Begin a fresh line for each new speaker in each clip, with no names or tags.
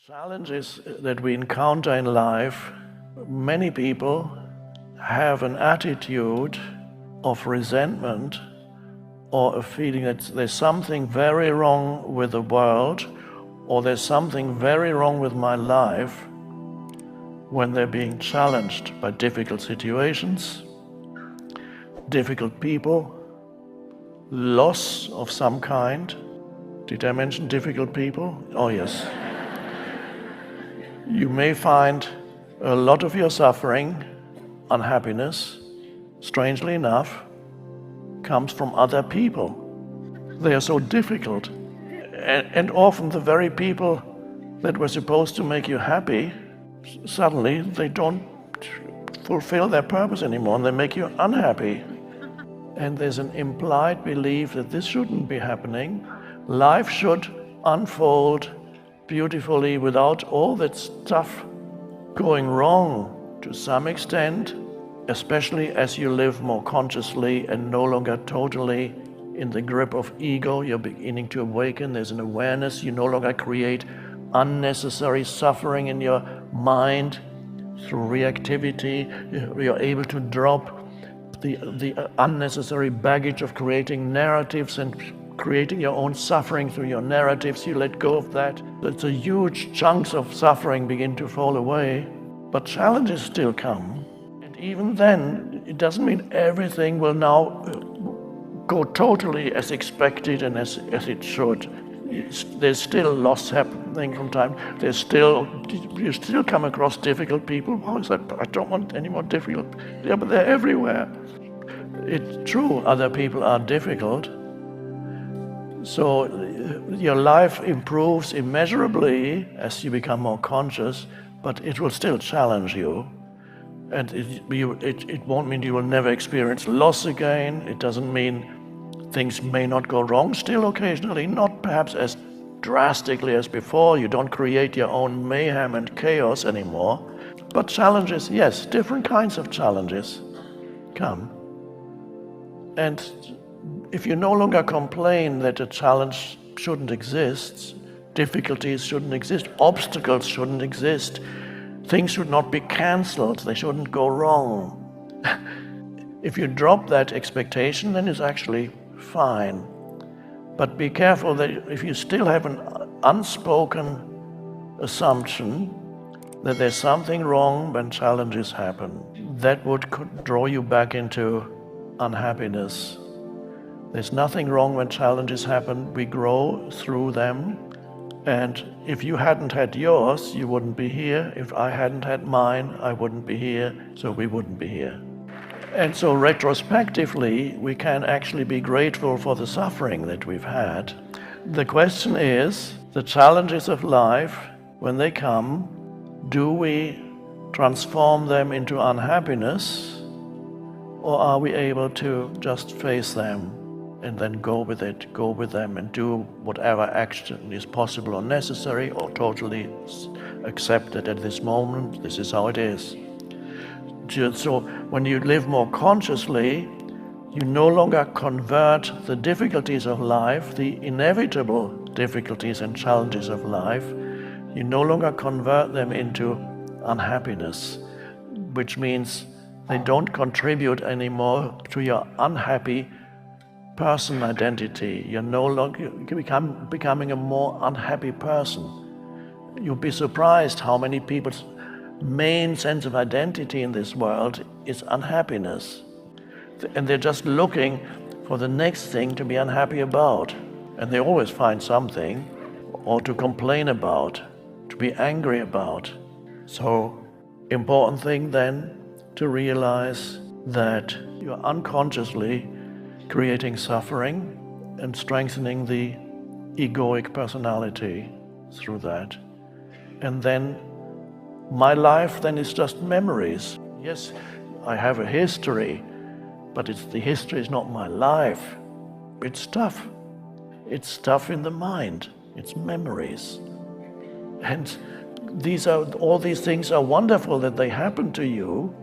Challenges that we encounter in life, many people have an attitude of resentment or a feeling that there's something very wrong with the world or there's something very wrong with my life when they're being challenged by difficult situations, difficult people, loss of some kind. Did I mention difficult people? Oh yes. You may find a lot of your suffering, unhappiness, strangely enough, comes from other people. They are so difficult. And often the very people that were supposed to make you happy, suddenly they don't fulfill their purpose anymore and they make you unhappy. And there's an implied belief that this shouldn't be happening. Life should unfold beautifully without all that stuff going wrong to some extent, especially as you live more consciously and no longer totally in the grip of ego. You're beginning to awaken. There's an awareness. You no longer create unnecessary suffering in your mind through reactivity. You're able to drop the unnecessary baggage of creating narratives and creating your own suffering through your narratives. You let go of that. It's a huge chunks of suffering begin to fall away, but challenges still come. And even then, it doesn't mean everything will now go totally as expected and as it should. There's still loss happening from time. You still come across difficult people. Oh, I don't want any more difficult. Yeah, but they're everywhere. It's true, other people are difficult. So your life improves immeasurably as you become more conscious, but it will still challenge you. And it won't mean you will never experience loss again. It doesn't mean things may not go wrong still occasionally, not perhaps as drastically as before. You don't create your own mayhem and chaos anymore. But challenges, yes, different kinds of challenges come. And if you no longer complain that a challenge shouldn't exist, difficulties shouldn't exist, obstacles shouldn't exist, things should not be cancelled, they shouldn't go wrong. If you drop that expectation, then it's actually fine. But be careful that if you still have an unspoken assumption that there's something wrong when challenges happen, that could draw you back into unhappiness. There's nothing wrong when challenges happen. We grow through them. And if you hadn't had yours, you wouldn't be here. If I hadn't had mine, I wouldn't be here, so we wouldn't be here. And so retrospectively, we can actually be grateful for the suffering that we've had. The question is, the challenges of life, when they come, do we transform them into unhappiness, or are we able to just face them and then go with them and do whatever action is possible or necessary or totally accept it at this moment, this is how it is. So when you live more consciously, you no longer convert the difficulties of life, the inevitable difficulties and challenges of life, you no longer convert them into unhappiness, which means they don't contribute anymore to your unhappy person identity. You're no longer becoming a more unhappy person. You'll be surprised how many people's main sense of identity in this world is unhappiness. And they're just looking for the next thing to be unhappy about. And they always find something or to complain about, to be angry about. So, important thing then to realize that you're unconsciously creating suffering and strengthening the egoic personality through that. And then my life then is just memories. Yes, I have a history, but the history is not my life. It's stuff. It's stuff in the mind. It's memories. And all these things are wonderful that they happen to you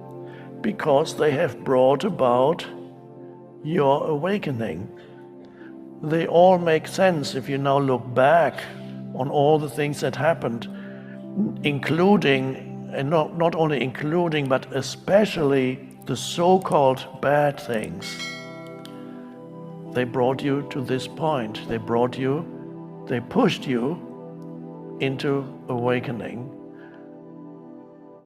because they have brought about your awakening. They all make sense if you now look back on all the things that happened including, and not only including, but especially the so-called bad things, they brought you to this point. They pushed you into awakening.